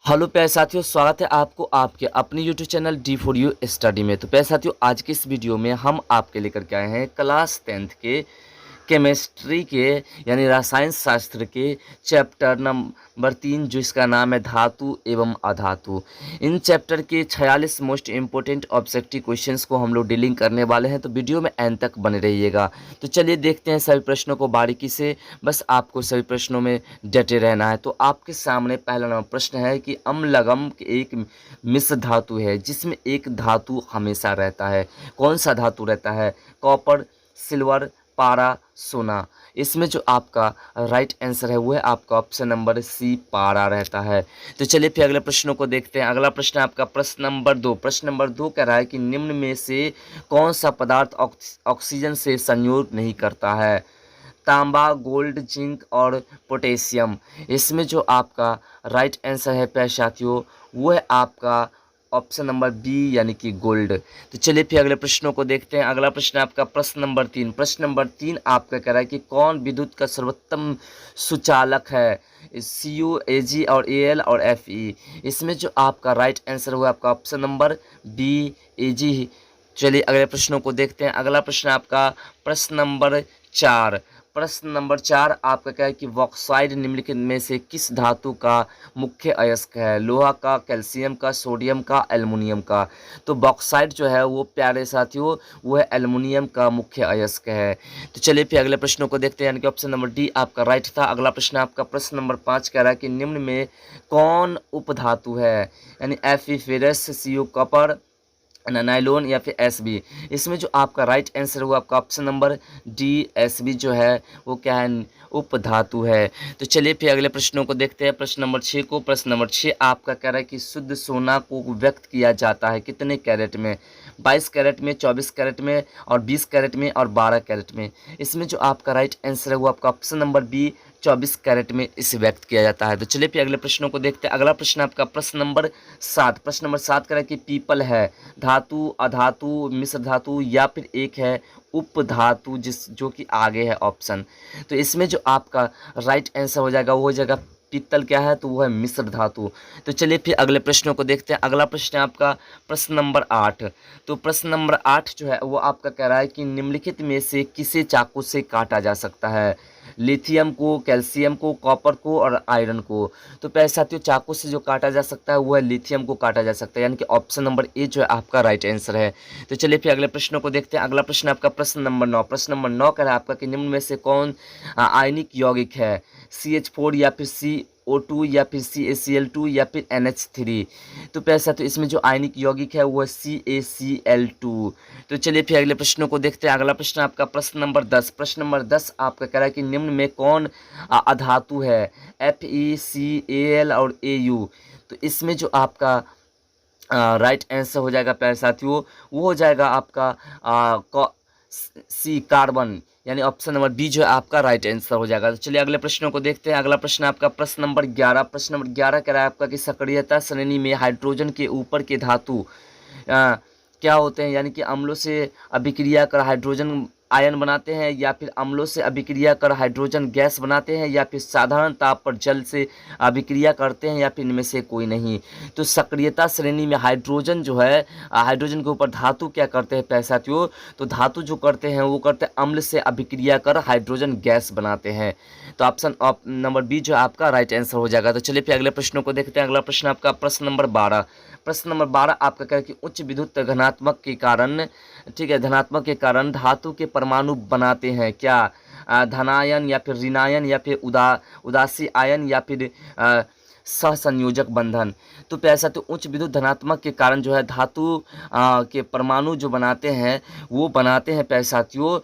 Hello प्यारे साथियों, स्वागत है आपको आपके अपने यूट्यूब चैनल D4U स्टडी में। तो प्यारे साथियों, आज की इस वीडियो में हम आपके लेकर के आए हैं क्लास 10th के केमिस्ट्री के यानी रसायन शास्त्र के चैप्टर नंबर 3, जो इसका नाम है धातु एवं अधातु। इन चैप्टर के 46 मोस्ट इम्पोर्टेंट ऑब्जेक्टिव क्वेश्चंस को हम लोग डीलिंग करने वाले हैं, तो वीडियो में एंड तक बने रहिएगा। तो चलिए देखते हैं सभी प्रश्नों को बारीकी से। बस आपको सभी प्रश्नों में डटे रहना है। तो आपके सामने पहला नंबर प्रश्न है कि अम्लगम एक मिश्र धातु है जिसमें एक धातु हमेशा रहता है। कौन सा धातु रहता है? कॉपर, सिल्वर, पारा, सोना। इसमें जो आपका राइट आंसर है वो है आपका ऑप्शन नंबर सी, पारा रहता है। तो चलिए फिर अगले प्रश्नों को देखते हैं। अगला प्रश्न है आपका प्रश्न नंबर 2। प्रश्न नंबर 2 कह रहा है कि निम्न में से कौन सा पदार्थ ऑक्सीजन से संयोग नहीं करता है? तांबा, गोल्ड, जिंक और पोटेशियम। इसमें जो आपका राइट आंसर है प्यारे साथियों वो है आपका ऑप्शन नंबर बी यानी कि गोल्ड। तो चलिए फिर अगले प्रश्नों को देखते हैं। अगला प्रश्न आपका प्रश्न नंबर 3। प्रश्न नंबर 3 आपका कह रहा है कि कौन विद्युत का सर्वोत्तम सुचालक है? CU, AG और AL और FE। इसमें जो आपका राइट आंसर हुआ आपका ऑप्शन नंबर बी, AG। चलिए अगले प्रश्नों को देखते हैं। अगला प्रश्न आपका प्रश्न नंबर 4। प्रश्न नंबर 4 आपका क्या है कि बॉक्साइड निम्नलिखित में से किस धातु का मुख्य अयस्क है? लोहा का, कैल्शियम का, सोडियम का, एल्युमिनियम का। तो बॉक्साइड जो है वो प्यारे साथियों वो है एल्युमिनियम का मुख्य अयस्क है। तो चलिए फिर अगले प्रश्नों को देखते हैं, यानी कि ऑप्शन नंबर डी आपका राइट था। अगला प्रश्न आपका प्रश्न नंबर 5 कह रहा है कि निम्न में कौन उपधातु है? यानी Fe ferrous, Cu copper, nylon या फिर SB। इसमें जो आपका राइट आंसर हुआ आपका ऑप्शन नंबर डी, SB जो है वो क्या है? उपधातु है। तो चलिए फिर अगले प्रश्नों को देखते हैं। प्रश्न नंबर 6 को। प्रश्न नंबर 6 आपका कह रहा है कि शुद्ध सोना को व्यक्त किया जाता है कितने कैरेट में? 22 कैरेट में, 24 कैरेट में और 20 कैरेट में और 12 कैरेट में। इसमें जो आपका राइट आंसर है वो आपका ऑप्शन नंबर बी, 24 कैरेट में इसे व्यक्त किया जाता है। तो चलिए फिर अगले प्रश्नों को देखते हैं। अगला प्रश्न आपका प्रश्न नंबर 7। प्रश्न नंबर 7 कह रहा है कि पीपल है धातु, अधातु, मिश्र धातु या फिर एक है उपधातु, जो कि आगे है ऑप्शन। तो इसमें जो आपका राइट आंसर हो जाएगा वो हो जाएगा पीतल क्या है? तो वो है मिश्र धातु। तो चलिए फिर अगले प्रश्नों को देखते हैं। अगला प्रश्न है आपका प्रश्न नंबर 8। तो प्रश्न नंबर 8 जो है वो आपका कह रहा है कि निम्नलिखित में से किसे चाकू से काटा जा सकता है? लिथियम को, कैल्शियम को, कॉपर को और आयरन को। तो प्यारे साथियों, चाकू से जो काटा जा सकता है वो है लिथियम को काटा जा सकता है, यानी कि ऑप्शन नंबर ए जो है आपका राइट आंसर है। तो चलिए फिर अगले प्रश्नों को देखते हैं। अगला प्रश्न आपका प्रश्न नंबर 9। प्रश्न नंबर 9 कह रहा है आपका कि निम्न में से कौन आयनिक यौगिक है? CH4 या फिर CO2 या फिर CaCl2 या फिर NH3। तो प्यारे साथियों, इसमें जो आयनिक यौगिक है वो है CaCl2। तो चलिए फिर अगले प्रश्नों को देखते हैं। अगला प्रश्न आपका प्रश्न नंबर 10। प्रश्न नंबर 10 आपका कह रहा है कि निम्न में कौन अधातु है? FeCAl और AU। तो इसमें जो आपका राइट आंसर हो जाएगा प्यारे साथियों वो हो जाएगा आपका सी, कार्बन, यानी ऑप्शन नंबर बी जो है आपका राइट आंसर हो जाएगा। तो चलिए अगले प्रश्नों को देखते हैं। अगला प्रश्न आपका प्रश्न नंबर 11। प्रश्न नंबर 11 कह रहा है आपका कि सक्रियता श्रेणी में हाइड्रोजन के ऊपर के धातु क्या होते हैं? यानी कि अम्लों से अभिक्रिया कर हाइड्रोजन आयन बनाते हैं, या फिर अम्लों से अभिक्रिया कर हाइड्रोजन गैस बनाते हैं, या फिर साधारण ताप पर जल से अभिक्रिया करते हैं, या फिर इनमें से कोई नहीं। तो सक्रियता श्रेणी में हाइड्रोजन जो है हाइड्रोजन के ऊपर धातु क्या करते हैं प्यारे साथियों? तो धातु जो करते हैं वो करते हैं अम्ल से अभिक्रिया कर हाइड्रोजन गैस बनाते हैं। तो ऑप्शन नंबर बी जो आपका राइट आंसर हो जाएगा। तो चलिए फिर अगले प्रश्नों को देखते हैं। अगला प्रश्न आपका प्रश्न नंबर 12। प्रश्न नंबर 12 आपका कह रहा है कि उच्च विद्युत घनात्मक के कारण, ठीक है, धनात्मक के कारण धातु के परमाणु बनाते हैं क्या? धनायन या फिर ऋणायन या फिर उदासी आयन या फिर सहसंयोजक बंधन। तो प्यारे साथियों, उच्च विद्युत धनात्मक के कारण जो है धातु के परमाणु जो बनाते हैं वो बनाते हैं प्यारे साथियों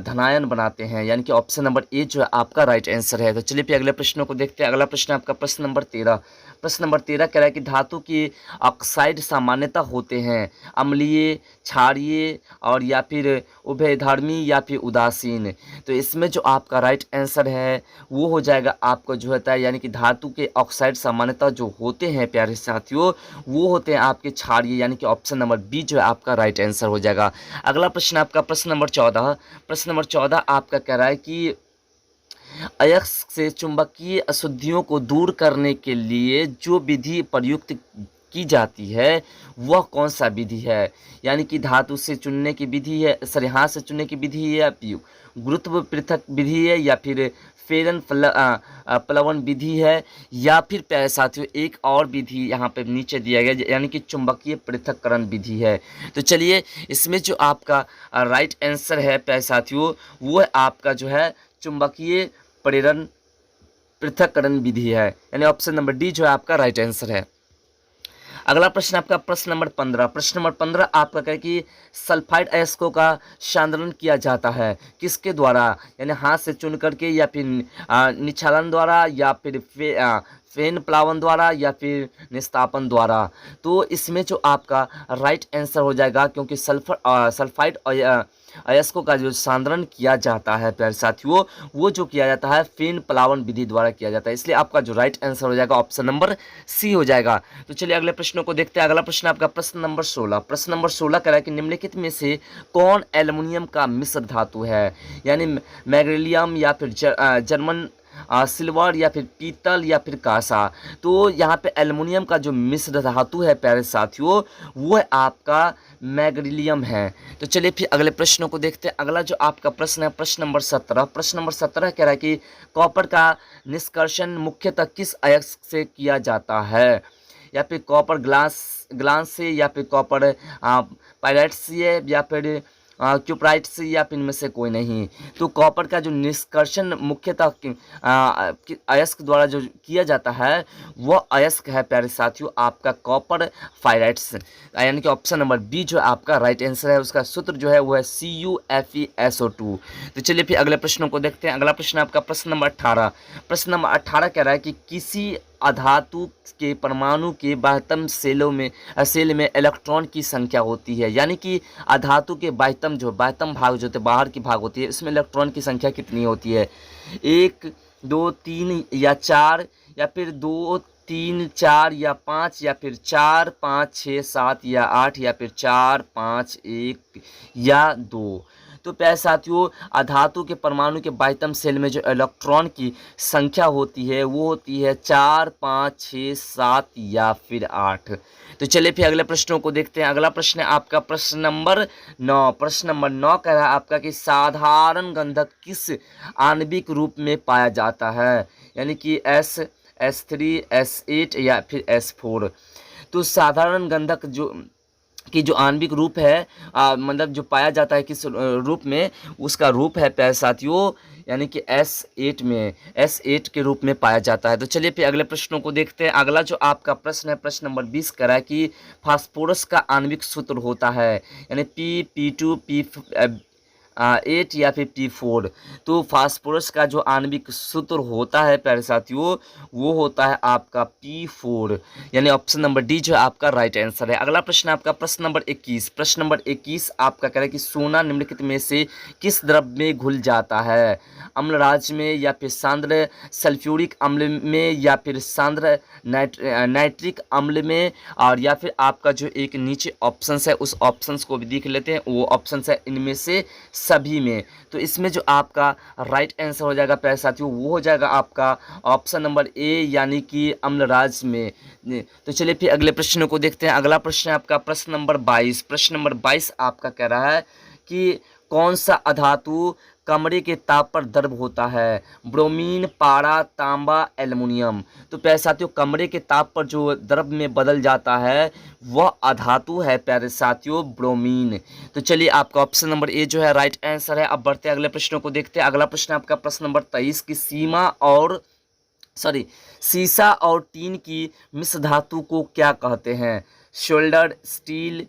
धनायन बनाते हैं, यानी कि ऑप्शन नंबर ए जो है आपका राइट आंसर है। तो चलिए फिर अगले प्रश्नों को देखते हैं। अगला प्रश्न आपका प्रश्न नंबर 13। प्रश्न नंबर 13 कह रहा है कि धातु के ऑक्साइड सामान्यतः होते हैं अम्लीय, क्षारीय और या फिर उभयधर्मी या फिर उदासीन। तो इसमें जो आपका राइट आंसर है वो हो जाएगा आपको जो होता है, यानी कि धातु के ऑक्साइड सामान्यतः जो होते हैं प्यारे साथियों वो होते हैं आपके क्षारीय, यानी कि ऑप्शन नंबर बी जो है आपका राइट आंसर हो जाएगा। अगला प्रश्न आपका प्रश्न नंबर 14। प्रश्न नंबर 14 आपका कह रहा है कि अयस्क से चुंबकीय अशुद्धियों को दूर करने के लिए जो विधि प्रयुक्त की जाती है वह कौन सा विधि है? यानी कि धातु से चुनने की विधि है, सॉरी हाथ से चुनने की विधि है, या फिर गुरुत्व पृथक विधि है, या फिर फेरन प्लवन विधि है, या फिर प्यारे साथियों एक और विधि यहाँ पे नीचे दिया गया यानी कि चुंबकीय पृथक्करण विधि है। तो चलिए इसमें जो आपका राइट आंसर है प्यारे साथियों वो आपका जो है चुंबकीय प्रेरण पृथक्करण विधि है, यानी ऑप्शन नंबर डी जो है आपका राइट आंसर है। अगला प्रश्न आपका प्रश्न नंबर 15। प्रश्न नंबर 15 आपका कहे कि सल्फाइड अयस्कों का सांद्रण किया जाता है किसके द्वारा? यानी हाथ से चुन करके, या फिर निच्छालन द्वारा, या फिर फेन प्लावन द्वारा, या फिर निस्तापन द्वारा। तो इसमें जो आपका राइट आंसर हो जाएगा, क्योंकि सल्फाइड अयस्कों का जो सांद्रण किया जाता है प्यारे साथियों वो जो किया जाता है फेन प्लावन विधि द्वारा किया जाता है, इसलिए आपका जो राइट आंसर हो जाएगा ऑप्शन नंबर सी हो जाएगा। तो चलिए अगले प्रश्नों को देखते हैं। अगला प्रश्न आपका प्रश्न नंबर 16। प्रश्न नंबर 16 कह रहा है कि निम्नलिखित में से कौन एल्युमिनियम का मिश्र धातु है? यानी मैग्नीशियम, या फिर जर्मन सिल्वर, या फिर पीतल, या फिर कांसा। तो यहाँ पे एल्युमिनियम का जो मिश्र धातु है प्यारे साथियों वो है आपका मैग्नीशियम है। तो चलिए फिर अगले प्रश्नों को देखते हैं। अगला जो आपका प्रश्न है प्रश्न नंबर 17। प्रश्न नंबर 17 कह रहा है कि कॉपर का निष्कर्षण मुख्यतः किस अयस्क से किया जाता है? या फिर कॉपर ग्लास से, या फिर कॉपर पायराइट से, या फिर क्यूप्राइट से, या फिर इनमें से कोई नहीं। तो कॉपर का जो निष्कर्षण मुख्यतः अयस्क द्वारा जो किया जाता है वह अयस्क है प्यारे साथियों आपका कॉपर फाइराइट्स, यानी कि ऑप्शन नंबर बी जो आपका राइट आंसर है। उसका सूत्र जो है वो है CuFeSO2। तो चलिए फिर अगले प्रश्नों को देखते हैं। अगला प्रश्न आपका प्रश्न नंबर 18। प्रश्न नंबर 18 कह रहा है कि किसी अधातु के परमाणु के बाह्यतम सेल में इलेक्ट्रॉन की संख्या होती है, यानी कि अधातु के बाह्यतम भाग जो होते बाहर की भाग होती है इसमें इलेक्ट्रॉन की संख्या कितनी होती है? 1 2 3 या 4, या फिर 2 3 4 या 5, या फिर 4 5 6 7 या 8, या फिर 4 5 1 या 2। तो प्यारे साथियों अधातु के परमाणु के बाह्यतम सेल में जो इलेक्ट्रॉन की संख्या होती है वो होती है 4 5 6 7 या फिर 8। तो चलिए फिर अगले प्रश्नों को देखते हैं। अगला प्रश्न है आपका प्रश्न नंबर 9। प्रश्न नंबर 9 कह रहा है आपका कि साधारण गंधक किस आणविक रूप में पाया जाता है? यानी कि S3 S8 या फिर S4। तो साधारण गंधक जो आणविक रूप है मतलब जो पाया जाता है किस रूप में, उसका रूप है प्यारे साथियों यानी कि S8 के रूप में पाया जाता है। तो चलिए फिर अगले प्रश्नों को देखते हैं। अगला जो आपका प्रश्न है प्रश्न नंबर 20 कह रहा है कि फास्फोरस का आणविक सूत्र होता है यानी P2 P8 या फिर P4। तो फास्फोरस का जो आणविक सूत्र होता है प्यारे साथियों वो होता है आपका P4, यानी ऑप्शन नंबर डी जो है आपका राइट आंसर है। अगला प्रश्न आपका प्रश्न नंबर 21। प्रश्न नंबर 21 आपका कह रहा है कि सोना निम्नलिखित में से किस द्रव में घुल जाता है? अम्लराज में, या फिर सांद्र सल्फ्यूरिक अम्ल में, या फिर सांद्र नाइट्रिक अम्ल में, और या फिर आपका जो एक नीचे ऑप्शंस है उस ऑप्शंस को भी देख लेते हैं। वो ऑप्शंस है इनमें से सभी में। तो इसमें जो आपका राइट आंसर हो जाएगा प्यारे साथियों वो हो जाएगा आपका ऑप्शन नंबर ए यानी कि अम्लराज में। तो चलिए फिर अगले प्रश्नों को देखते हैं। अगला प्रश्न है आपका प्रश्न नंबर 22। प्रश्न नंबर 22 आपका कह रहा है कि कौन सा अधातु कमरे के ताप पर द्रव होता है? ब्रोमीन, पारा, तांबा, एल्युमिनियम। तो प्यारे साथियों कमरे के ताप पर जो द्रव में बदल जाता है वह अधातु है प्यारे साथियों ब्रोमीन। तो चलिए आपका ऑप्शन नंबर ए जो है राइट आंसर है। अब बढ़ते हैं अगले प्रश्नों को देखते हैं। अगला प्रश्न आपका प्रश्न नंबर 23 की सीसा और टीन की मिश्र धातु को क्या कहते हैं? शोल्डर, स्टील,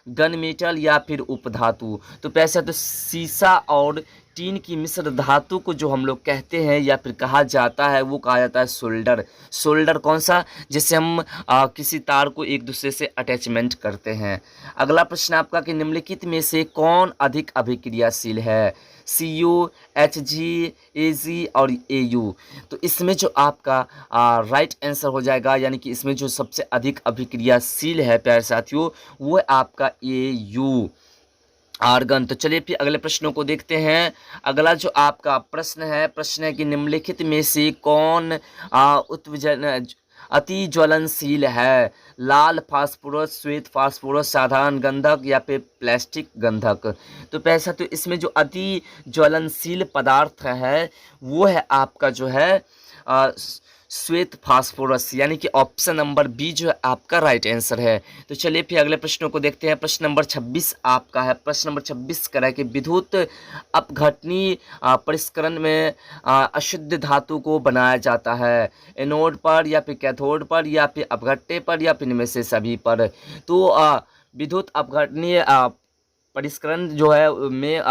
गन मेटल, या फिर उपधातु। तो पैसे तो सीसा और टीन की मिश्र धातु को जो हम लोग कहते हैं या फिर कहा जाता है वो कहा जाता है सोल्डर। सोल्डर कौन सा? जिससे हम किसी तार को एक दूसरे से अटैचमेंट करते हैं। अगला प्रश्न आपका कि निम्नलिखित में से कौन अधिक अभिक्रियाशील है? Cu, Hg, Ag और Au। तो इसमें जो आपका राइट आंसर हो जाएगा यानी कि इसमें जो सबसे अधिक अभिक्रियाशील है प्यारे साथियों वो है आपका Au। आर्गन। तो चलिए फिर अगले प्रश्नों को देखते हैं। अगला जो आपका प्रश्न है कि निम्नलिखित में से कौन उत्वजन अति ज्वलनशील है? लाल फास्फोरस, श्वेत फास्फोरस, साधारण गंधक या फिर प्लास्टिक गंधक? तो पैसा तो इसमें जो अति ज्वलनशील पदार्थ है वो है आपका जो है अ, श्वेत फास्फोरस, यानी कि ऑप्शन नंबर बी जो है आपका राइट आंसर है। तो चलिए फिर अगले प्रश्नों को देखते हैं। प्रश्न नंबर 26 आपका है। प्रश्न नंबर 26 कह रहा है कि विद्युत अपघटनी परिष्करण में अशुद्ध धातु को बनाया जाता है, एनोड पर या फिर कैथोड पर या फिर अपघट्य पर या फिर इनमें से सभी पर? तो विद्युत अपघटनीय परिष्करण जो है में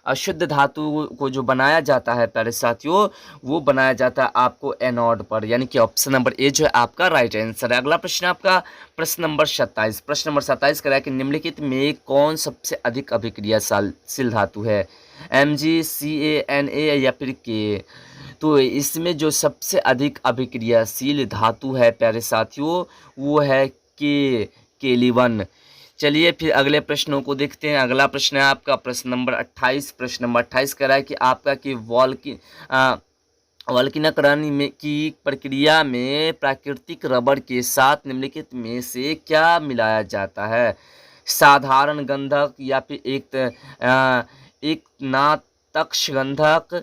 अशुद्ध धातु को जो बनाया जाता है प्यारे साथियों, वो बनाया जाता है आपको एनोड पर, यानी कि ऑप्शन नंबर ए जो है आपका राइट आंसर है। अगला प्रश्न आपका प्रश्न नंबर 27। प्रश्न नंबर 27 कह रहा है कि निम्नलिखित में कौन सबसे अधिक अभिक्रियाशील धातु है? MgCaNa या फिर के? तो इसमें जो सबसे अधिक अभिक्रियाशील धातु है प्यारे साथियों वो है केलीवन। चलिए फिर अगले प्रश्नों को देखते हैं। अगला प्रश्न है आपका प्रश्न नंबर 28। प्रश्न नंबर 28 कह रहा है कि आपका कि वल्कनीकरण में की प्रक्रिया में प्राकृतिक रबर के साथ निम्नलिखित में से क्या मिलाया जाता है? साधारण गंधक या फिर एक ना तक्ष गंधक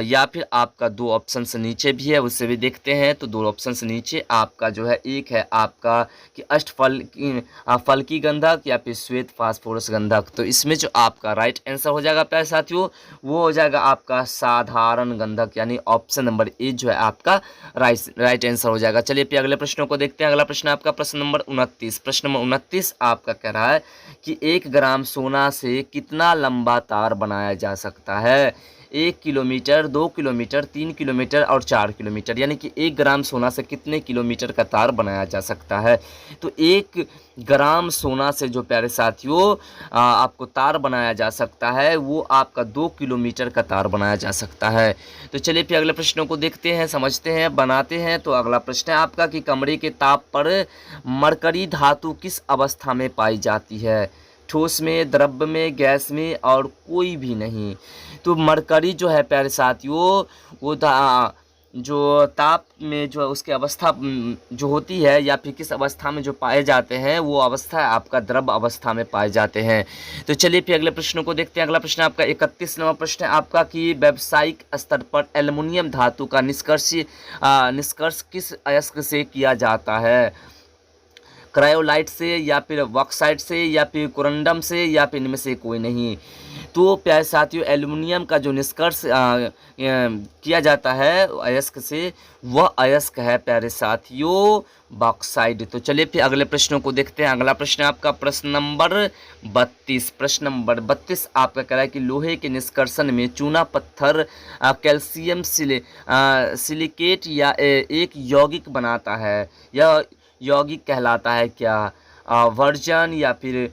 या फिर आपका दो ऑप्शन से नीचे भी है उससे भी देखते हैं। तो दो ऑप्शन से नीचे आपका जो है एक है आपका कि फल की गंधक या फिर श्वेत फास्फोरस गंधक। तो इसमें जो आपका राइट आंसर हो जाएगा प्यारे साथियों वो हो जाएगा आपका साधारण गंधक, यानी ऑप्शन नंबर ए जो है आपका राइट आंसर हो जाएगा। चलिए फिर अगले प्रश्नों को देखते हैं। अगला प्रश्न आपका प्रश्न नंबर 29। प्रश्न नंबर 29 आपका कह रहा है कि 1 ग्राम सोना से कितना लंबा तार बनाया जा सकता है? 1 किलोमीटर, 2 किलोमीटर, 3 किलोमीटर और 4 किलोमीटर, यानी कि 1 ग्राम सोना से कितने किलोमीटर का तार बनाया जा सकता है? तो 1 ग्राम सोना से जो प्यारे साथियों आपको तार बनाया जा सकता है वो आपका 2 किलोमीटर का तार बनाया जा सकता है। तो चलिए फिर अगले प्रश्नों को देखते हैं, समझते हैं, बनाते हैं। तो अगला प्रश्न है आपका कि कमरे के ताप पर मरकरी धातु किस अवस्था में पाई जाती है? ठोस में, द्रव में, गैस में और कोई भी नहीं। तो मरकरी जो है प्यारे साथियों वो जो ताप में जो उसकी अवस्था जो होती है या फिर किस अवस्था में जो पाए जाते हैं वो अवस्था आपका द्रव अवस्था में पाए जाते हैं। तो चलिए फिर अगले प्रश्नों को देखते हैं। अगला प्रश्न आपका 31 नंबर प्रश्न है आपका कि व्यावसायिक स्तर पर एल्युमिनियम धातु का निष्कर्ष किस अयस्क से किया जाता है? क्रायोलाइट से या फिर बॉक्साइट से या फिर कोरंडम से या फिर इनमें से कोई नहीं। तो प्यारे साथियों एल्युमिनियम का जो निष्कर्ष किया जाता है अयस्क से वह अयस्क है प्यारे साथियों बॉक्साइट। तो चलिए फिर अगले प्रश्नों को देखते हैं। अगला प्रश्न आपका प्रश्न नंबर 32। प्रश्न नंबर 32 आपका कह रहा है कि लोहे के निष्कर्षण में चूना पत्थर कैल्शियम सिलिकेट या एक यौगिक बनाता है, यह यौगिक कहलाता है क्या? वर्जन या फिर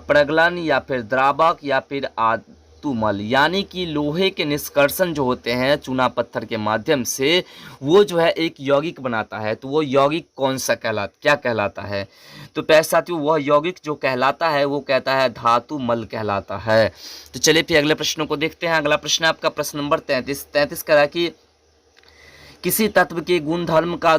प्रगलन या फिर द्रावक या फिर आतुमल, यानी कि लोहे के निष्कर्षण जो होते हैं चूना पत्थर के माध्यम से वो जो है एक यौगिक बनाता है। तो वो यौगिक कौन सा क्या कहलाता है? तो प्यारे साथियों वह यौगिक जो कहलाता है वो कहता है धातु मल कहलाता है। तो चलिए फिर अगले प्रश्नों को देखते हैं। अगला प्रश्न आपका प्रश्न नंबर 33 कह रहा है कि किसी तत्व के गुणधर्म का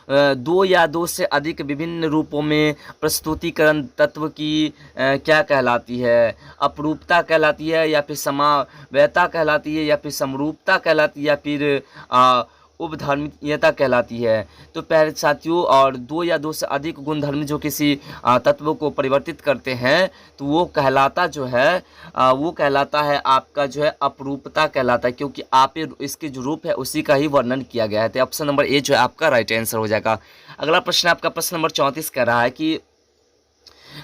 दो या दो से अधिक विभिन्न रूपों में प्रस्तुतिकरण तत्व की क्या कहलाती है? अपरूपता कहलाती है या फिर समावयता कहलाती है या फिर समरूपता कहलाती है या फिर उपधर्मीयता कहलाती है। तो प्यारे साथियों और दो या दो से अधिक गुणधर्म जो किसी तत्व को परिवर्तित करते हैं तो वो कहलाता जो है वो कहलाता है आपका जो है अपरूपता कहलाता है, क्योंकि आप इसके जो रूप है उसी का ही वर्णन किया गया है। तो ऑप्शन नंबर ए जो है आपका राइट आंसर हो जाएगा। अगला प्रश्न आपका प्रश्न नंबर 34 कह रहा है कि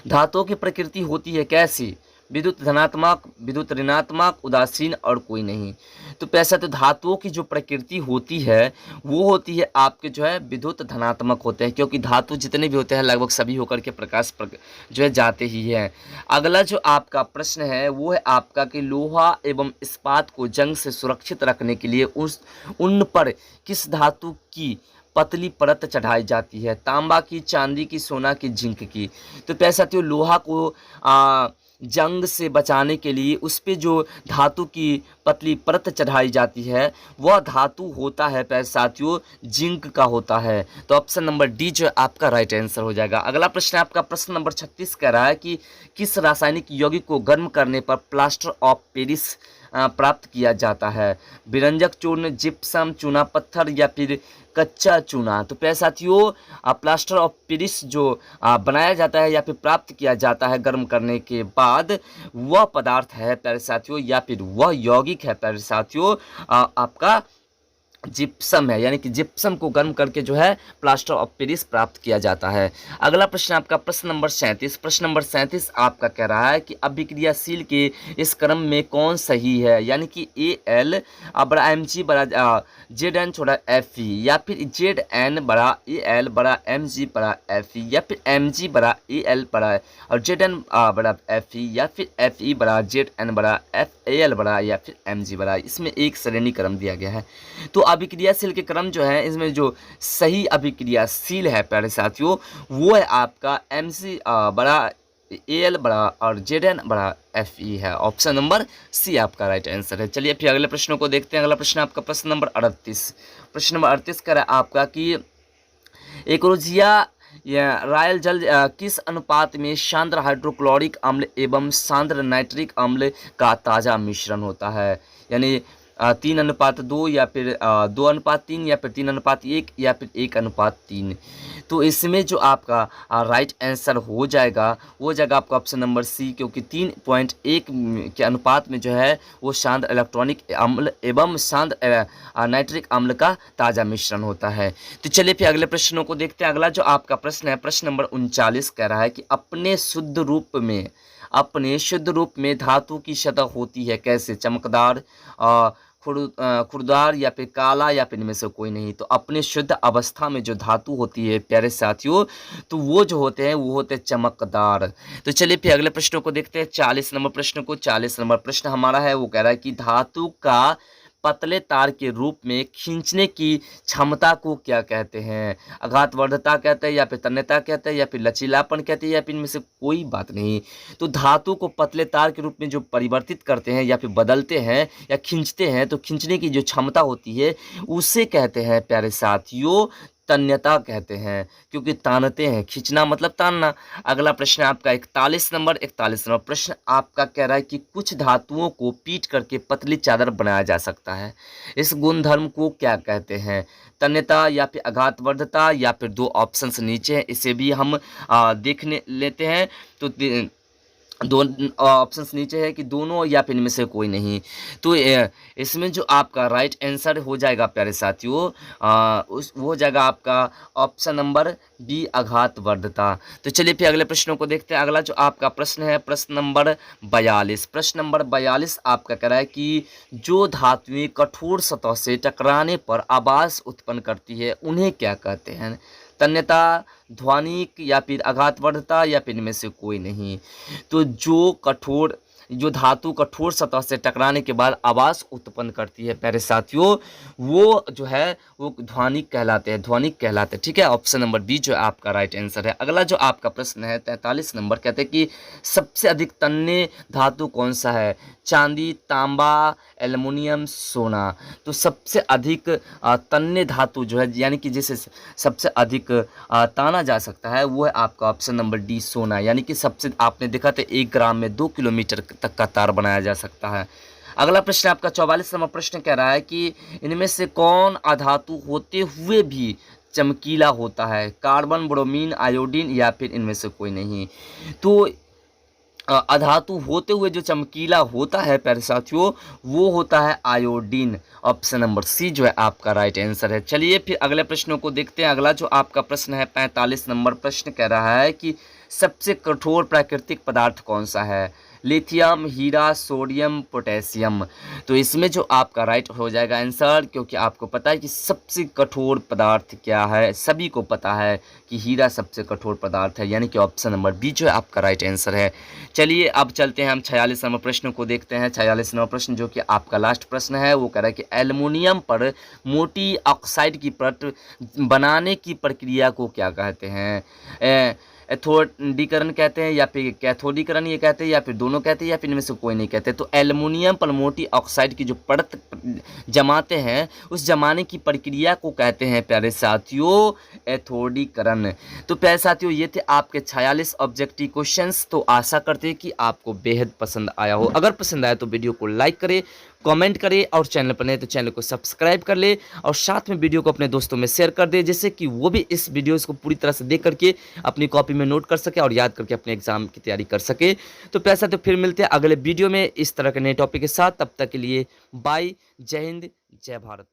धातुओं की प्रकृति होती है कैसी? विद्युत धनात्मक, विद्युत ऋणात्मक, उदासीन और कोई नहीं। तो पैसा तो धातुओं की जो प्रकृति होती है वो होती है आपके जो है विद्युत धनात्मक होते हैं, क्योंकि धातु जितने भी होते हैं लगभग सभी होकर के जो है जाते ही हैं। अगला जो आपका प्रश्न है वो है आपका कि लोहा एवं इस्पात को जंग से सुरक्षित रखने के लिए उन पर किस धातु की पतली परत चढ़ाई जाती है? तांबा की, चांदी की, सोना की, जिंक की। तो पैसा तो लोहा को जंग से बचाने के लिए उस पे जो धातु की पतली परत चढ़ाई जाती है वह धातु होता है प्यारे साथियों जिंक का होता है। तो ऑप्शन नंबर डी जो है आपका राइट आंसर हो जाएगा। अगला प्रश्न आपका प्रश्न नंबर 36 कह रहा है कि किस रासायनिक यौगिक को गर्म करने पर प्लास्टर ऑफ पेरिस प्राप्त किया जाता है? विरंजक चूर्ण, जिप्सम, चूना पत्थर या फिर कच्चा चूना? तो प्यारे साथियों प्लास्टर ऑफ पेरिस जो बनाया जाता है या फिर प्राप्त किया जाता है गर्म करने के बाद, वह पदार्थ है प्यारे साथियों या फिर वह यौगिक है प्यारे साथियों आपका जिप्सम है, यानी कि जिप्सम को गर्म करके जो है प्लास्टर ऑफ पेरिस प्राप्त किया जाता है। अगला प्रश्न आपका प्रश्न नंबर 37। प्रश्न नंबर 37 आपका कह रहा है कि अभिक्रियाशील के इस क्रम में कौन सही है? यानी कि AL बड़ा Mg बड़ा Zn छोटा Fe, या फिर Zn बड़ा AL बड़ा Mg बड़ा Fe, या फिर Mg बड़ा AL बड़ा और Zn बड़ा Fe, या फिर Fe बड़ा Zn बड़ा FAL बड़ा या फिर Mg बड़ा। इसमें एक श्रेणी क्रम दिया गया है। तो अभिक्रियाशील के क्रम जो है इसमें जो सही अभिक्रियाशील है प्यारे साथियों वो है आपका Mg बड़ा AL बड़ा और Zn बड़ा Fe है। ऑप्शन नंबर सी आपका राइट आंसर है। चलिए फिर अगले प्रश्नों को देखते हैं। अगला प्रश्न आपका प्रश्न नंबर 38। प्रश्न नंबर 38 कह रहा है आपका कि एकोरोजिया या रायल जल किस अनुपात में सांद्र हाइड्रोक्लोरिक अम्ल एवं सांद्र नाइट्रिक अम्ल का ताज़ा मिश्रण होता है? यानी 3:2 या फिर 2:3 या फिर 3:1 या फिर 1:3। तो इसमें जो आपका राइट आंसर हो जाएगा वो जाएगा आपका ऑप्शन नंबर सी, क्योंकि 3.1 के अनुपात में जो है वो सांद्र इलेक्ट्रॉनिक अम्ल एवं सांद्र नाइट्रिक अम्ल का ताज़ा मिश्रण होता है। तो चलिए फिर अगले प्रश्नों को देखते हैं। अगला जो आपका प्रश्न है प्रश्न नंबर 39 कह रहा है कि अपने शुद्ध रूप में धातु की सतह होती है कैसे? चमकदार, खुरदार या फिर काला या फिर इनमें से कोई नहीं। तो अपने शुद्ध अवस्था में जो धातु होती है प्यारे साथियों तो वो जो होते हैं वो होते हैं चमकदार। तो चलिए फिर अगले प्रश्नों को देखते हैं। 40 नंबर प्रश्न को। 40 नंबर प्रश्न हमारा है वो कह रहा है कि धातु का पतले तार के रूप में खींचने की क्षमता को क्या कहते हैं? आघातवर्धता कहते हैं या फिर तन्यता कहते हैं या फिर लचीलापन कहते हैं या फिर इनमें से कोई बात नहीं। तो धातु को पतले तार के रूप में जो परिवर्तित करते हैं या फिर बदलते हैं या खींचते हैं तो खींचने की जो क्षमता होती है उसे कहते हैं प्यारे साथियों तन्यता कहते हैं, क्योंकि तानते हैं। खींचना मतलब तानना। अगला प्रश्न आपका 41 नंबर प्रश्न आपका कह रहा है कि कुछ धातुओं को पीट करके पतली चादर बनाया जा सकता है। इस गुणधर्म को क्या कहते हैं? तन्यता या फिर आघातवर्धता या फिर दो ऑप्शंस नीचे हैं, इसे भी हम देखने लेते हैं। तो दो ऑप्शंस नीचे है कि दोनों या फिर इनमें से कोई नहीं। तो इसमें जो आपका राइट आंसर हो जाएगा प्यारे साथियों वो हो जाएगा आपका ऑप्शन नंबर बी आघातवर्धता। तो चलिए फिर अगले प्रश्नों को देखते हैं। अगला जो आपका प्रश्न है प्रश्न नंबर 42। प्रश्न नंबर 42 आपका कह रहा है कि जो धातुएं कठोर सतह से टकराने पर आवाज़ उत्पन्न करती है उन्हें क्या कहते हैं? तन्यता, ध्वनिक या फिर आघातवर्धता या फिर इनमें से कोई नहीं। तो जो धातु कठोर सतह से टकराने के बाद आवाज़ उत्पन्न करती है प्यारे साथियों वो जो है वो ध्वनिक कहलाते हैं। ठीक है, ऑप्शन नंबर बी जो है आपका राइट आंसर है। अगला जो आपका प्रश्न है 43 नंबर कहते हैं कि सबसे अधिक तन्य धातु कौन सा है? चांदी, तांबा, एल्युमिनियम, सोना। तो सबसे अधिक तन्य धातु जो है यानी कि जिसे सबसे अधिक ताना जा सकता है वो है आपका ऑप्शन नंबर डी सोना। यानी कि सबसे आपने देखा था 1 ग्राम में 2 किलोमीटर तक का तार बनाया जा सकता है। अगला प्रश्न आपका 44 नंबर प्रश्न कह रहा है कि इनमें से कौन अधातु होते हुए भी चमकीला होता है? कार्बन, ब्रोमीन, आयोडीन या फिर इनमें से कोई नहीं। तो अधातु होते हुए जो चमकीला होता है प्यारे साथियों वो होता है आयोडीन। ऑप्शन नंबर सी जो है आपका राइट आंसर है। चलिए फिर अगले प्रश्नों को देखते हैं। अगला जो आपका प्रश्न है 45 नंबर प्रश्न कह रहा है कि सबसे कठोर प्राकृतिक पदार्थ कौन सा है? लिथियम, हीरा, सोडियम, पोटेशियम। तो इसमें जो आपका राइट हो जाएगा आंसर, क्योंकि आपको पता है कि सबसे कठोर पदार्थ क्या है। सभी को पता है कि हीरा सबसे कठोर पदार्थ है, यानी कि ऑप्शन नंबर बी जो है आपका राइट आंसर है। चलिए अब चलते हैं हम 46 नंबर प्रश्न को देखते हैं। 46 नंबर प्रश्न जो कि आपका लास्ट प्रश्न है वो कह रहा है कि एल्युमिनियम पर मोटी ऑक्साइड की परत बनाने की प्रक्रिया को क्या कहते हैं? एथोडीकरण कहते हैं या फिर कैथोडीकरण ये कहते हैं या फिर दोनों दोनों कहते हैं या फिर इनमें से कोई नहीं कहते। तो एल्युमिनियम परमोटी ऑक्साइड की जो परत जमाते हैं उस जमाने की प्रक्रिया को कहते हैं प्यारे साथियों एथोडीकरण। तो प्यारे साथियों ये थे आपके 46 ऑब्जेक्टिव क्वेश्चंस। तो आशा करते हैं कि आपको बेहद पसंद आया हो। अगर पसंद आया तो वीडियो को लाइक करें, कमेंट करें और चैनल पर नए तो चैनल को सब्सक्राइब कर ले और साथ में वीडियो को अपने दोस्तों में शेयर कर दे, जिससे कि वो भी इस वीडियोस को पूरी तरह से देख करके अपनी कॉपी में नोट कर सके और याद करके अपने एग्जाम की तैयारी कर सके। तो पैसा तो फिर मिलते हैं अगले वीडियो में इस तरह के नए टॉपिक के साथ। तब तक के लिए बाय, जय हिंद, जय भारत।